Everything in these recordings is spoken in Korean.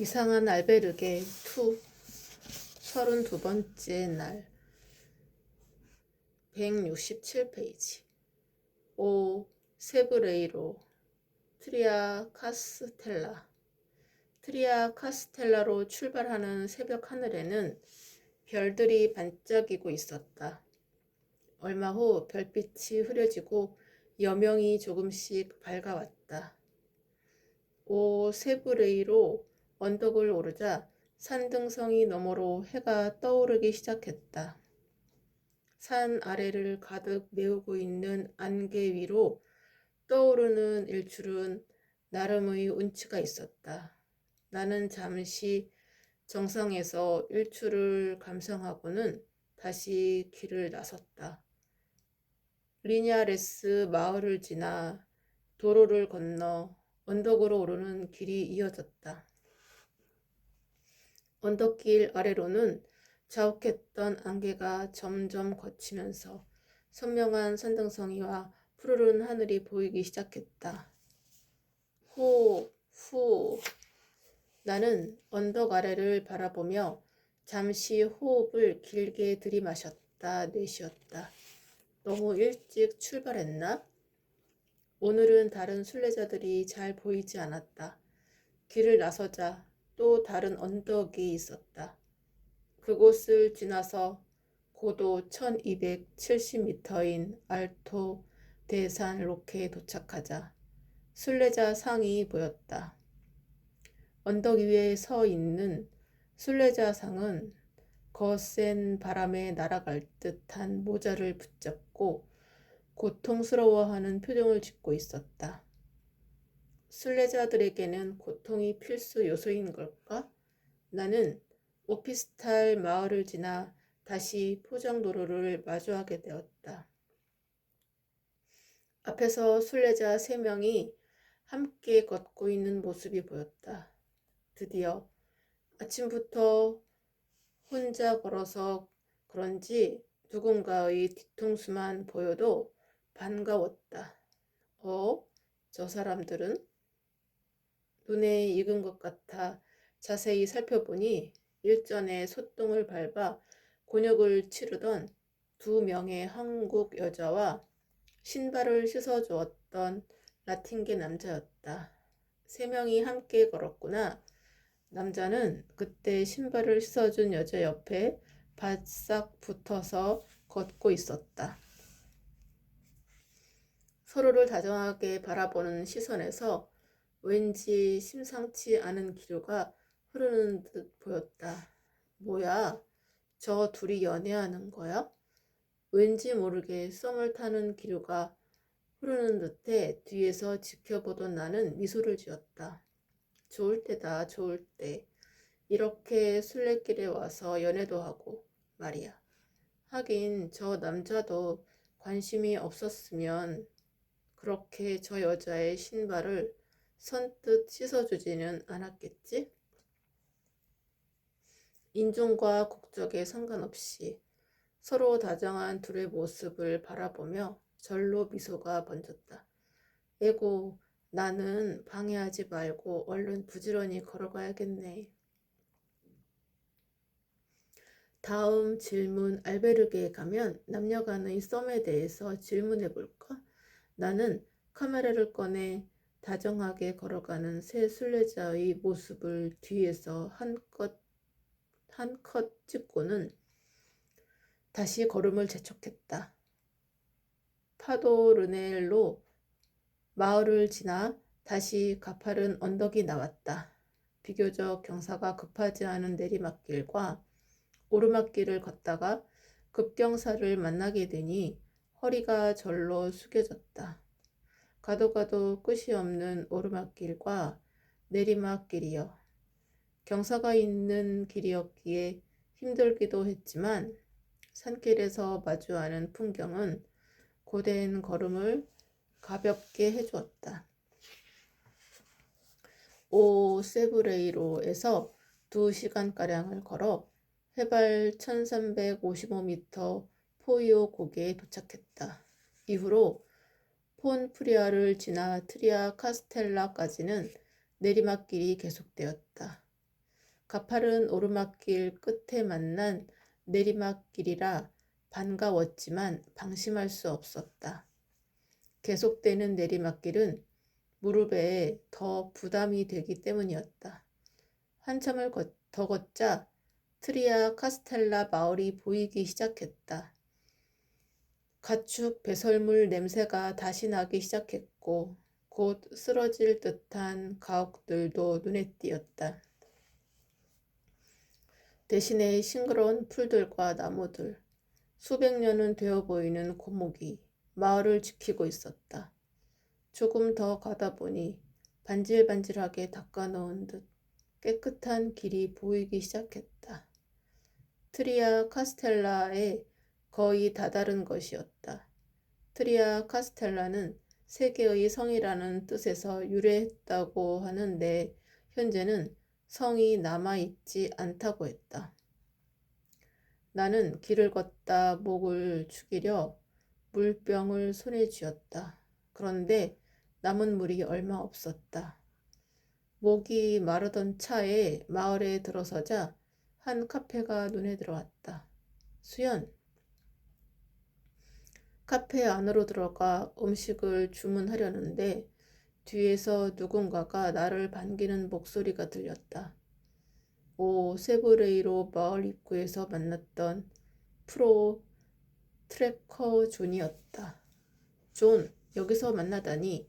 이상한 알베르게 2 32번째 날 167페이지 오 세브레이로 트리아 카스텔라로 출발하는 새벽 하늘에는 별들이 반짝이고 있었다. 얼마 후 별빛이 흐려지고 여명이 조금씩 밝아왔다. 오 세브레이로 언덕을 오르자 산등성이 너머로 해가 떠오르기 시작했다. 산 아래를 가득 메우고 있는 안개 위로 떠오르는 일출은 나름의 운치가 있었다. 나는 잠시 정상에서 일출을 감상하고는 다시 길을 나섰다. 리냐레스 마을을 지나 도로를 건너 언덕으로 오르는 길이 이어졌다. 언덕길 아래로는 자욱했던 안개가 점점 걷히면서 선명한 산등성이와 푸르른 하늘이 보이기 시작했다. 후. 나는 언덕 아래를 바라보며 잠시 호흡을 길게 들이마셨다 내쉬었다. 너무 일찍 출발했나? 오늘은 다른 순례자들이 잘 보이지 않았다. 길을 나서자 또 다른 언덕이 있었다. 그곳을 지나서 고도 1270m인 알토 데산 로케에 도착하자 순례자 상이 보였다. 언덕 위에 서 있는 순례자 상은 거센 바람에 날아갈 듯한 모자를 붙잡고 고통스러워하는 표정을 짓고 있었다. 순례자들에게는 고통이 필수 요소인 걸까? 나는 오피스탈 마을을 지나 다시 포장도로를 마주하게 되었다. 앞에서 순례자 3명이 함께 걷고 있는 모습이 보였다. 드디어 아침부터 혼자 걸어서 그런지 누군가의 뒤통수만 보여도 반가웠다. 저 사람들은? 눈에 익은 것 같아 자세히 살펴보니 일전에 소똥을 밟아 곤욕을 치르던 2명의 한국 여자와 신발을 씻어주었던 라틴계 남자였다. 3명이 함께 걸었구나. 남자는 그때 신발을 씻어준 여자 옆에 바싹 붙어서 걷고 있었다. 서로를 다정하게 바라보는 시선에서 왠지 심상치 않은 기류가 흐르는 듯 보였다. 뭐야? 저 둘이 연애하는 거야? 왠지 모르게 썸을 타는 기류가 흐르는 듯해 뒤에서 지켜보던 나는 미소를 지었다. 좋을 때다, 좋을 때. 이렇게 순례길에 와서 연애도 하고 말이야. 하긴 저 남자도 관심이 없었으면 그렇게 저 여자의 신발을 선뜻 씻어주지는 않았겠지? 인종과 국적에 상관없이 서로 다정한 둘의 모습을 바라보며 절로 미소가 번졌다. 에고, 나는 방해하지 말고 얼른 부지런히 걸어가야겠네. 다음 질문 알베르게에 가면 남녀 간의 썸에 대해서 질문해 볼까? 나는 카메라를 꺼내 다정하게 걸어가는 새 순례자의 모습을 뒤에서 한 컷 찍고는 다시 걸음을 재촉했다. 파도르넬로 마을을 지나 다시 가파른 언덕이 나왔다. 비교적 경사가 급하지 않은 내리막길과 오르막길을 걷다가 급경사를 만나게 되니 허리가 절로 숙여졌다. 가도 끝이 없는 오르막길과 내리막길이여. 경사가 있는 길이었기에 힘들기도 했지만 산길에서 마주하는 풍경은 고된 걸음을 가볍게 해주었다. 오 세브레이로에서 2시간가량을 걸어 해발 1355m 포이오 고개에 도착했다. 이후로 폰프리아를 지나 트리아 카스텔라까지는 내리막길이 계속되었다. 가파른 오르막길 끝에 만난 내리막길이라 반가웠지만 방심할 수 없었다. 계속되는 내리막길은 무릎에 더 부담이 되기 때문이었다. 한참을 더 걷자 트리아 카스텔라 마을이 보이기 시작했다. 가축 배설물 냄새가 다시 나기 시작했고 곧 쓰러질 듯한 가옥들도 눈에 띄었다. 대신에 싱그러운 풀들과 나무들, 수백 년은 되어 보이는 고목이 마을을 지키고 있었다. 조금 더 가다 보니 반질반질하게 닦아놓은 듯 깨끗한 길이 보이기 시작했다. 트리아 카스텔라에 거의 다다른 것이었다. 트리아 카스텔라는 세계의 성이라는 뜻에서 유래했다고 하는데 현재는 성이 남아있지 않다고 했다. 나는 길을 걷다 목을 축이려 물병을 손에 쥐었다. 그런데 남은 물이 얼마 없었다. 목이 마르던 차에 마을에 들어서자 한 카페가 눈에 들어왔다. 수연. 카페 안으로 들어가 음식을 주문하려는데 뒤에서 누군가가 나를 반기는 목소리가 들렸다. 오 세브레이로 마을 입구에서 만났던 프로 트래커 존이었다. 존, 여기서 만나다니.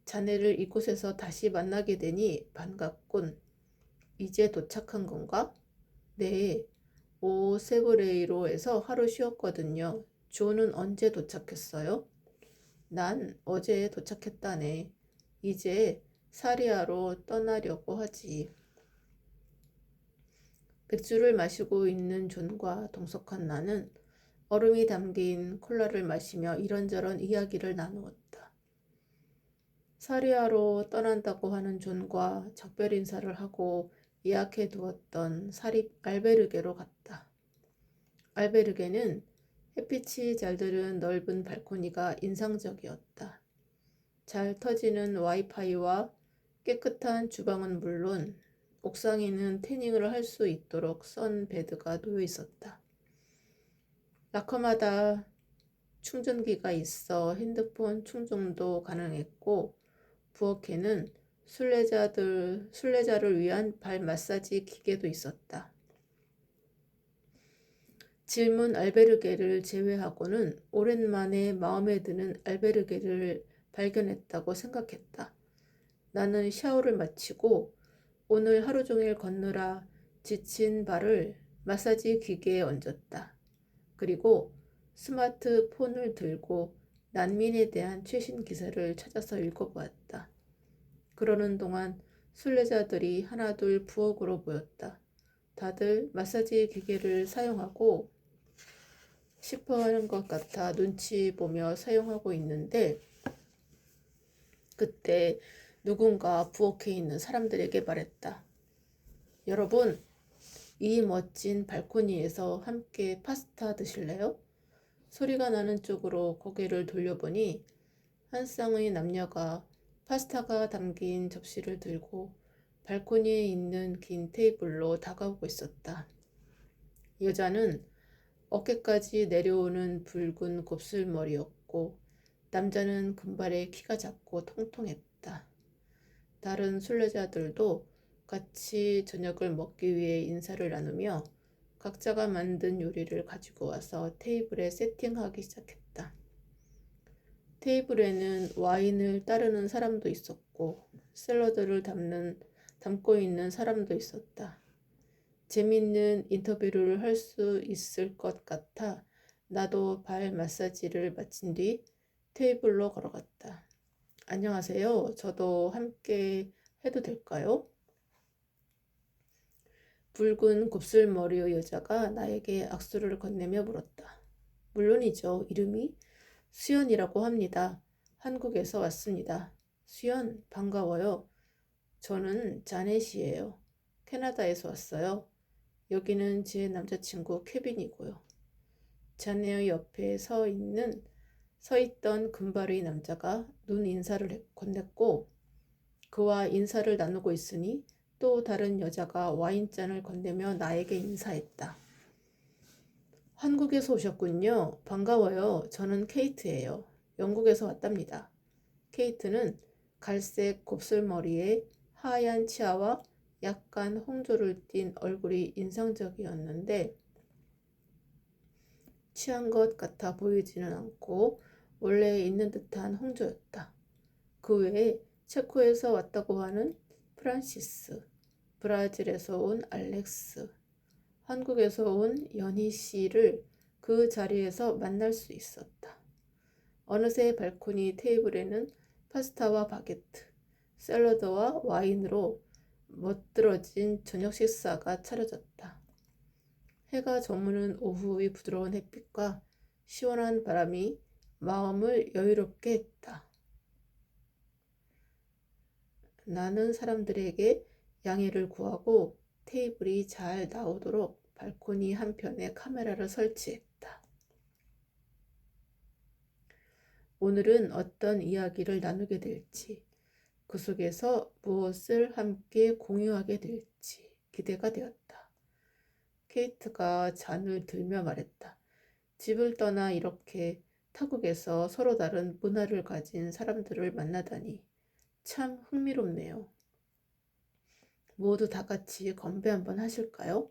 자네를 이곳에서 다시 만나게 되니 반갑군. 이제 도착한 건가? 네, 오 세브레이로에서 하루 쉬었거든요. 존은 언제 도착했어요? 난 어제 도착했다네. 이제 사리아로 떠나려고 하지. 맥주를 마시고 있는 존과 동석한 나는 얼음이 담긴 콜라를 마시며 이런저런 이야기를 나누었다. 사리아로 떠난다고 하는 존과 작별 인사를 하고 예약해 두었던 사립 알베르게로 갔다. 알베르게는 햇빛이 잘 드는 넓은 발코니가 인상적이었다. 잘 터지는 와이파이와 깨끗한 주방은 물론 옥상에는 태닝을 할 수 있도록 선베드가 놓여 있었다. 락커마다 충전기가 있어 핸드폰 충전도 가능했고 부엌에는 순례자를 위한 발 마사지 기계도 있었다. 질문 알베르게를 제외하고는 오랜만에 마음에 드는 알베르게를 발견했다고 생각했다. 나는 샤워를 마치고 오늘 하루 종일 걷느라 지친 발을 마사지 기계에 얹었다. 그리고 스마트폰을 들고 난민에 대한 최신 기사를 찾아서 읽어보았다. 그러는 동안 순례자들이 하나둘 부엌으로 모였다. 다들 마사지 기계를 사용하고 싶어하는 것 같아 눈치 보며 사용하고 있는데 그때 누군가 부엌에 있는 사람들에게 말했다. 여러분, 이 멋진 발코니에서 함께 파스타 드실래요? 소리가 나는 쪽으로 고개를 돌려보니 한 쌍의 남녀가 파스타가 담긴 접시를 들고 발코니에 있는 긴 테이블로 다가오고 있었다. 여자는 어깨까지 내려오는 붉은 곱슬머리였고 남자는 금발에 키가 작고 통통했다. 다른 순례자들도 같이 저녁을 먹기 위해 인사를 나누며 각자가 만든 요리를 가지고 와서 테이블에 세팅하기 시작했다. 테이블에는 와인을 따르는 사람도 있었고 샐러드를 담고 있는 사람도 있었다. 재밌는 인터뷰를 할 수 있을 것 같아 나도 발 마사지를 마친 뒤 테이블로 걸어갔다. 안녕하세요. 저도 함께 해도 될까요? 붉은 곱슬머리의 여자가 나에게 악수를 건네며 물었다. 물론이죠. 이름이 수연이라고 합니다. 한국에서 왔습니다. 수연, 반가워요. 저는 자넷이에요. 캐나다에서 왔어요. 여기는 제 남자친구 케빈이고요. 자네의 옆에 서 있던 금발의 남자가 눈 인사를 건넸고 그와 인사를 나누고 있으니 또 다른 여자가 와인잔을 건네며 나에게 인사했다. 한국에서 오셨군요. 반가워요. 저는 케이트예요. 영국에서 왔답니다. 케이트는 갈색 곱슬머리에 하얀 치아와 약간 홍조를 띤 얼굴이 인상적이었는데 취한 것 같아 보이지는 않고 원래 있는 듯한 홍조였다. 그 외에 체코에서 왔다고 하는 프란시스, 브라질에서 온 알렉스, 한국에서 온 연희 씨를 그 자리에서 만날 수 있었다. 어느새 발코니 테이블에는 파스타와 바게트, 샐러드와 와인으로 멋들어진 저녁 식사가 차려졌다. 해가 저무는 오후의 부드러운 햇빛과 시원한 바람이 마음을 여유롭게 했다. 나는 사람들에게 양해를 구하고 테이블이 잘 나오도록 발코니 한편에 카메라를 설치했다. 오늘은 어떤 이야기를 나누게 될지, 그 속에서 무엇을 함께 공유하게 될지 기대가 되었다. 케이트가 잔을 들며 말했다. 집을 떠나 이렇게 타국에서 서로 다른 문화를 가진 사람들을 만나다니 참 흥미롭네요. 모두 다 같이 건배 한번 하실까요?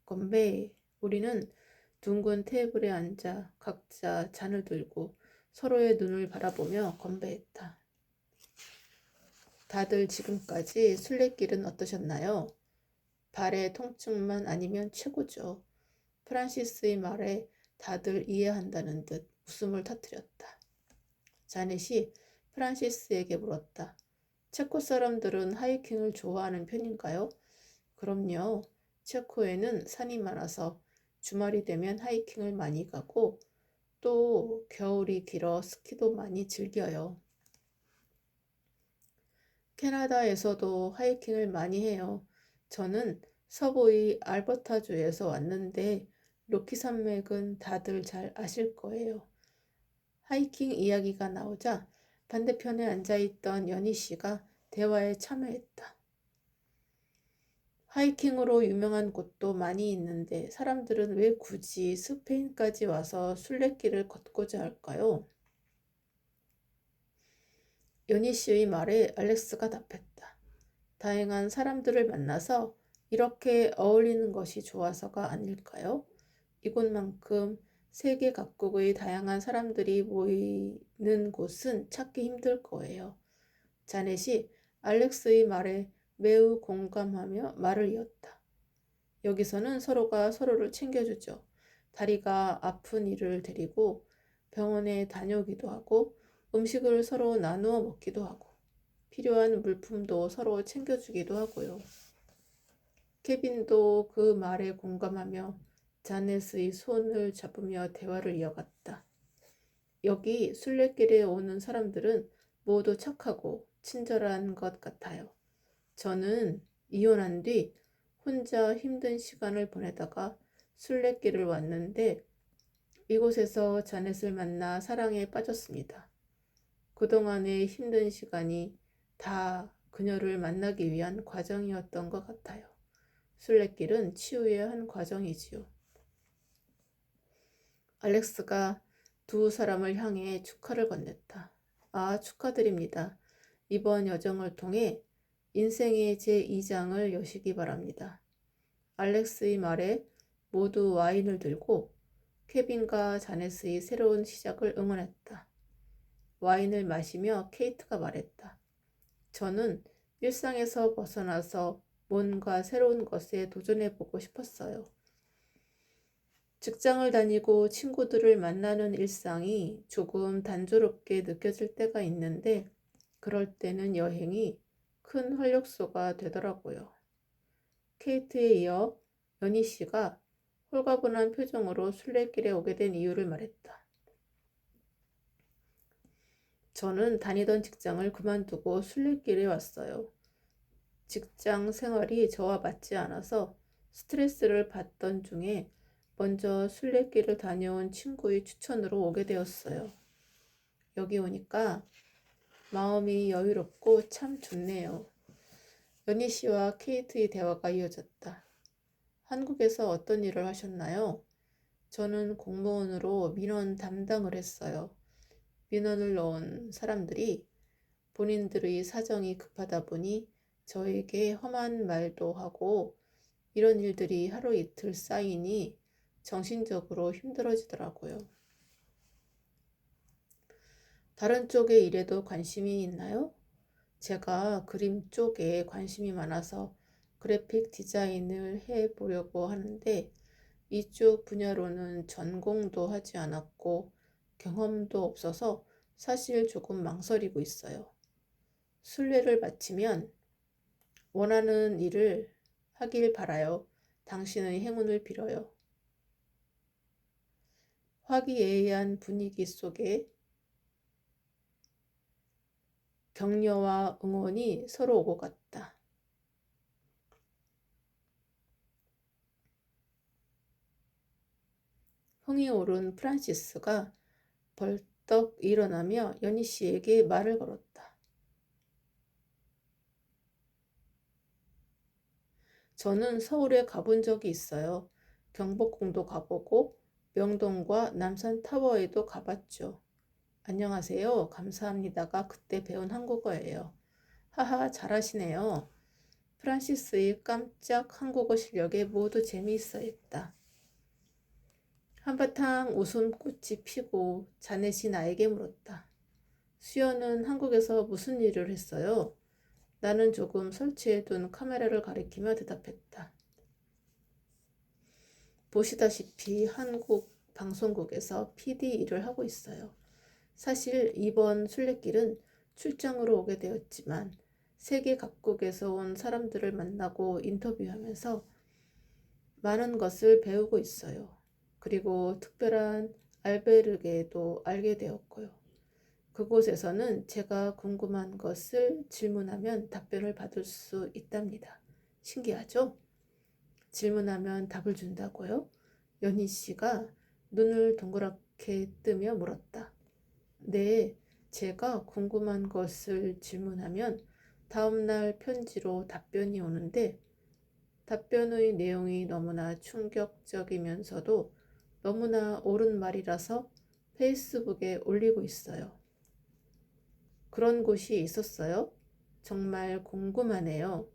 건배. 우리는 둥근 테이블에 앉아 각자 잔을 들고 서로의 눈을 바라보며 건배했다. 다들 지금까지 순례길은 어떠셨나요? 발의 통증만 아니면 최고죠. 프란시스의 말에 다들 이해한다는 듯 웃음을 터뜨렸다. 자넷이 프란시스에게 물었다. 체코 사람들은 하이킹을 좋아하는 편인가요? 그럼요. 체코에는 산이 많아서 주말이 되면 하이킹을 많이 가고 또 겨울이 길어 스키도 많이 즐겨요. 캐나다에서도 하이킹을 많이 해요. 저는 서부의 알버타주에서 왔는데 로키 산맥은 다들 잘 아실 거예요. 하이킹 이야기가 나오자 반대편에 앉아있던 연희 씨가 대화에 참여했다. 하이킹으로 유명한 곳도 많이 있는데 사람들은 왜 굳이 스페인까지 와서 순례길을 걷고자 할까요? 연희 씨의 말에 알렉스가 답했다. 다양한 사람들을 만나서 이렇게 어울리는 것이 좋아서가 아닐까요? 이곳만큼 세계 각국의 다양한 사람들이 모이는 곳은 찾기 힘들 거예요. 자넷이 알렉스의 말에 매우 공감하며 말을 이었다. 여기서는 서로가 서로를 챙겨주죠. 다리가 아픈 이를 데리고 병원에 다녀오기도 하고 음식을 서로 나누어 먹기도 하고 필요한 물품도 서로 챙겨주기도 하고요. 케빈도 그 말에 공감하며 자넷의 손을 잡으며 대화를 이어갔다. 여기 순례길에 오는 사람들은 모두 착하고 친절한 것 같아요. 저는 이혼한 뒤 혼자 힘든 시간을 보내다가 순례길을 왔는데 이곳에서 자넷을 만나 사랑에 빠졌습니다. 그동안의 힘든 시간이 다 그녀를 만나기 위한 과정이었던 것 같아요. 순례길은 치유의 한 과정이지요. 알렉스가 두 사람을 향해 축하를 건넸다. 아, 축하드립니다. 이번 여정을 통해 인생의 제2장을 여시기 바랍니다. 알렉스의 말에 모두 와인을 들고 케빈과 자넷의 새로운 시작을 응원했다. 와인을 마시며 케이트가 말했다. 저는 일상에서 벗어나서 뭔가 새로운 것에 도전해보고 싶었어요. 직장을 다니고 친구들을 만나는 일상이 조금 단조롭게 느껴질 때가 있는데 그럴 때는 여행이 큰 활력소가 되더라고요. 케이트에 이어 연희 씨가 홀가분한 표정으로 순례길에 오게 된 이유를 말했다. 저는 다니던 직장을 그만두고 순례길에 왔어요. 직장 생활이 저와 맞지 않아서 스트레스를 받던 중에 먼저 순례길을 다녀온 친구의 추천으로 오게 되었어요. 여기 오니까 마음이 여유롭고 참 좋네요. 연희 씨와 케이트의 대화가 이어졌다. 한국에서 어떤 일을 하셨나요? 저는 공무원으로 민원 담당을 했어요. 민원을 넣은 사람들이 본인들의 사정이 급하다 보니 저에게 험한 말도 하고 이런 일들이 하루 이틀 쌓이니 정신적으로 힘들어지더라고요. 다른 쪽의 일에도 관심이 있나요? 제가 그림 쪽에 관심이 많아서 그래픽 디자인을 해보려고 하는데 이쪽 분야로는 전공도 하지 않았고 경험도 없어서 사실 조금 망설이고 있어요. 순례를 마치면 원하는 일을 하길 바라요. 당신의 행운을 빌어요. 화기애애한 분위기 속에 격려와 응원이 서로 오고 갔다. 흥이 오른 프란시스가 벌떡 일어나며 연희 씨에게 말을 걸었다. 저는 서울에 가본 적이 있어요. 경복궁도 가보고 명동과 남산타워에도 가봤죠. 안녕하세요. 감사합니다가 그때 배운 한국어예요. 하하, 잘하시네요. 프란시스의 깜짝 한국어 실력에 모두 재미있어 했다. 한바탕 웃음꽃이 피고 자넷이 나에게 물었다. 수연은 한국에서 무슨 일을 했어요? 나는 조금 설치해둔 카메라를 가리키며 대답했다. 보시다시피 한국 방송국에서 PD 일을 하고 있어요. 사실 이번 순례길은 출장으로 오게 되었지만 세계 각국에서 온 사람들을 만나고 인터뷰하면서 많은 것을 배우고 있어요. 그리고 특별한 알베르게도 알게 되었고요. 그곳에서는 제가 궁금한 것을 질문하면 답변을 받을 수 있답니다. 신기하죠? 질문하면 답을 준다고요? 연희 씨가 눈을 동그랗게 뜨며 물었다. 네, 제가 궁금한 것을 질문하면 다음날 편지로 답변이 오는데 답변의 내용이 너무나 충격적이면서도 너무나 옳은 말이라서 페이스북에 올리고 있어요. 그런 곳이 있었어요? 정말 궁금하네요.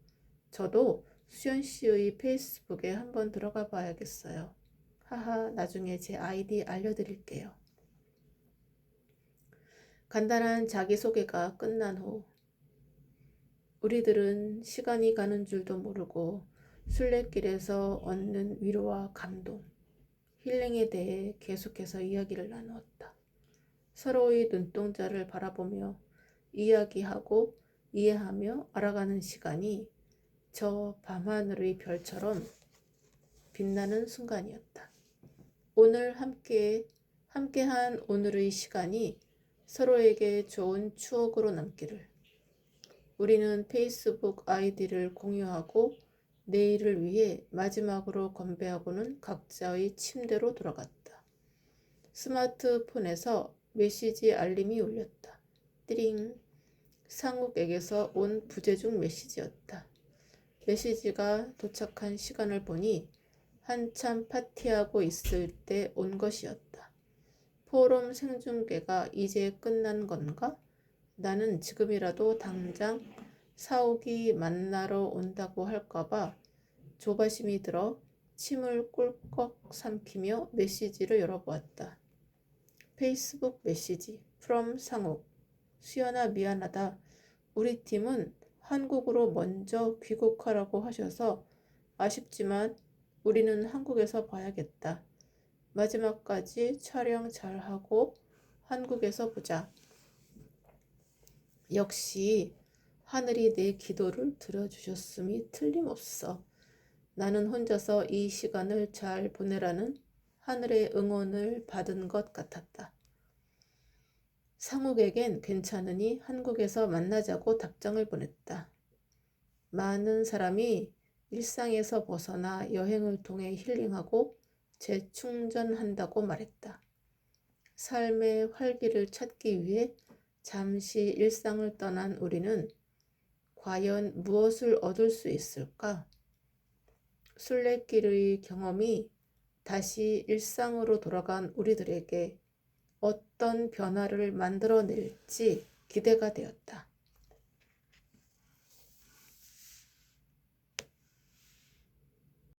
저도 수연 씨의 페이스북에 한번 들어가 봐야겠어요. 하하, 나중에 제 아이디 알려드릴게요. 간단한 자기소개가 끝난 후 우리들은 시간이 가는 줄도 모르고 순례길에서 얻는 위로와 감동, 힐링에 대해 계속해서 이야기를 나누었다. 서로의 눈동자를 바라보며 이야기하고 이해하며 알아가는 시간이 저 밤하늘의 별처럼 빛나는 순간이었다. 오늘 함께한 오늘의 시간이 서로에게 좋은 추억으로 남기를. 우리는 페이스북 아이디를 공유하고 내일을 위해 마지막으로 건배하고는 각자의 침대로 돌아갔다. 스마트폰에서 메시지 알림이 울렸다. 띠링. 상욱에게서 온 부재중 메시지였다. 메시지가 도착한 시간을 보니 한참 파티하고 있을 때 온 것이었다. 포럼 생중계가 이제 끝난 건가? 나는 지금이라도 당장 사옥이 만나러 온다고 할까봐 조바심이 들어 침을 꿀꺽 삼키며 메시지를 열어보았다. 페이스북 메시지 from 상욱. 수연아, 미안하다. 우리 팀은 한국으로 먼저 귀국하라고 하셔서 아쉽지만 우리는 한국에서 봐야겠다. 마지막까지 촬영 잘하고 한국에서 보자. 역시 하늘이 내 기도를 들어주셨음이 틀림없어. 나는 혼자서 이 시간을 잘 보내라는 하늘의 응원을 받은 것 같았다. 상욱에겐 괜찮으니 한국에서 만나자고 답장을 보냈다. 많은 사람이 일상에서 벗어나 여행을 통해 힐링하고 재충전한다고 말했다. 삶의 활기를 찾기 위해 잠시 일상을 떠난 우리는 과연 무엇을 얻을 수 있을까? 순례길의 경험이 다시 일상으로 돌아간 우리들에게 어떤 변화를 만들어낼지 기대가 되었다.